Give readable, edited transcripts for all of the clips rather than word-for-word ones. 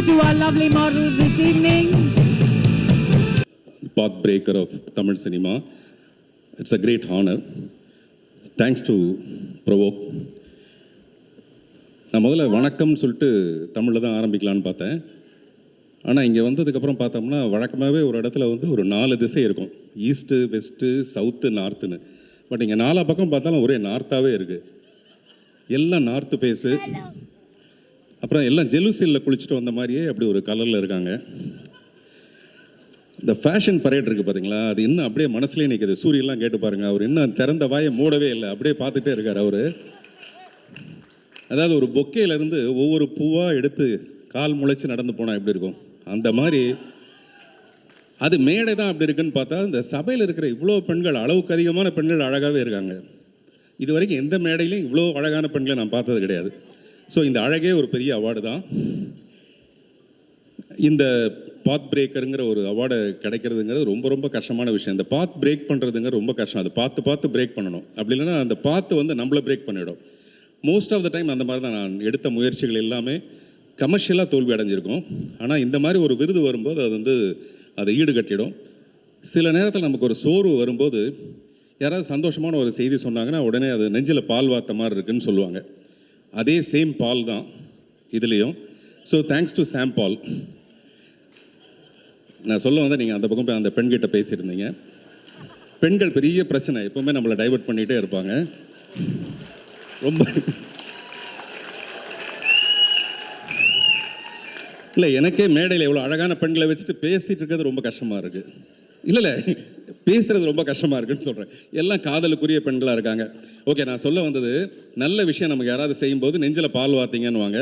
to our lovely models this evening. Pathbreaker of Tamil cinema. It's a great honor. Thanks to Provoke. நான் முதல்ல வணக்கம்னு சொல்லிட்டு தமிழில் தான் ஆரம்பிக்கலான்னு பார்த்தேன். ஆனால் இங்கே வந்ததுக்கப்புறம் பார்த்தோம்னா வழக்கமாகவே ஒரு இடத்துல வந்து ஒரு 4 திசை இருக்கும். ஈஸ்ட்டு, வெஸ்ட்டு, சவுத்து, நார்த்துன்னு. பட் இங்கே 4 பக்கம் பார்த்தாலும் ஒரே நார்த்தாகவே இருக்குது. எல்லாம் நார்த்து ஃபேஸு. அப்புறம் எல்லாம் ஜெலுசில்ல குளிச்சுட்டு வந்த மாதிரியே அப்படி ஒரு கலரில் இருக்காங்க. இந்த ஃபேஷன் பரேட் இருக்குது பார்த்தீங்களா, அது இன்னும் அப்படியே மனசுலேயே நிற்குது. சூரியெல்லாம் கேட்டு பாருங்கள், அவர் இன்னும் திறந்த வாயை மூடவே இல்லை, அப்படியே பார்த்துட்டே இருக்கார் அவர். அதாவது ஒரு பொக்கேலேருந்து ஒவ்வொரு பூவாக எடுத்து கால் முளைச்சி நடந்து போனால் எப்படி இருக்கும், அந்த மாதிரி. அது மேடை தான் அப்படி இருக்குன்னு பார்த்தா, இந்த சபையில் இருக்கிற இவ்வளோ பெண்கள், அளவுக்கு அதிகமான பெண்கள் அழகாகவே இருக்காங்க. இது வரைக்கும் எந்த மேடையிலையும் இவ்வளோ அழகான பெண்களை நான் பார்த்தது கிடையாது. ஸோ இந்த அழகே ஒரு பெரிய அவார்டு தான். இந்த பாத் பிரேக்கருங்கிற ஒரு அவார்டை கிடைக்கிறதுங்கிறது ரொம்ப ரொம்ப கஷ்டமான விஷயம். இந்த பாத் பிரேக் பண்ணுறதுங்கிறது ரொம்ப கஷ்டம். அது பார்த்து பிரேக் பண்ணணும். அப்படி இல்லைன்னா அந்த பாத்து வந்து நம்மளை பிரேக் பண்ணிவிடும். மோஸ்ட் ஆஃப் த டைம் அந்த மாதிரி தான் நான் எடுத்த முயற்சிகள் எல்லாமே கமர்ஷியலாக தோல்வி அடைஞ்சிருக்கும். ஆனால் இந்த மாதிரி ஒரு விருது வரும்போது அது வந்து அதை ஈடுகட்டிடும். சில நேரத்தில் நமக்கு ஒரு சோர்வு வரும்போது யாராவது சந்தோஷமான ஒரு செய்தி சொன்னாங்கன்னா உடனே அது நெஞ்சில் பால் வார்த்த மாதிரி இருக்குன்னு சொல்லுவாங்க. அதே சேம் பால் தான் இதுலேயும். ஸோ தேங்க்ஸ் டு சாம் பால். நான் சொல்ல வந்து நீங்கள் அந்த பக்கம் போய் அந்த பெண்கிட்ட பேசியிருந்தீங்க. பெண்கள் பெரிய பிரச்சனை, எப்போவுமே நம்மளை டைவர்ட் பண்ணிகிட்டே இருப்பாங்க. ரொம்ப இல்லை, எனக்கே மேடையில் எவ்வளோ அழகான பெண்களை வச்சுட்டு பேசிகிட்டு இருக்கிறது ரொம்ப கஷ்டமாக இருக்குது. இல்லை பேசுகிறது ரொம்ப கஷ்டமாக இருக்குன்னு சொல்கிறேன். எல்லாம் காதலுக்குரிய பெண்களாக இருக்காங்க. ஓகே, நான் சொல்ல வந்தது, நல்ல விஷயம் நமக்கு யாராவது செய்யும்போது நெஞ்சில் பால் வார்த்தீங்கன்னு வாங்க.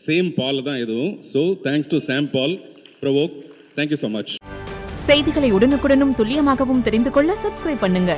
சேம் பால் தான் இதுவும். So thanks to Sam Paul, provoke. Thank you so much. செய்திகளை உடனுக்குடனும் துல்லியமாகவும் தெரிந்து கொள்ள சப்ஸ்கிரைப் பண்ணுங்க.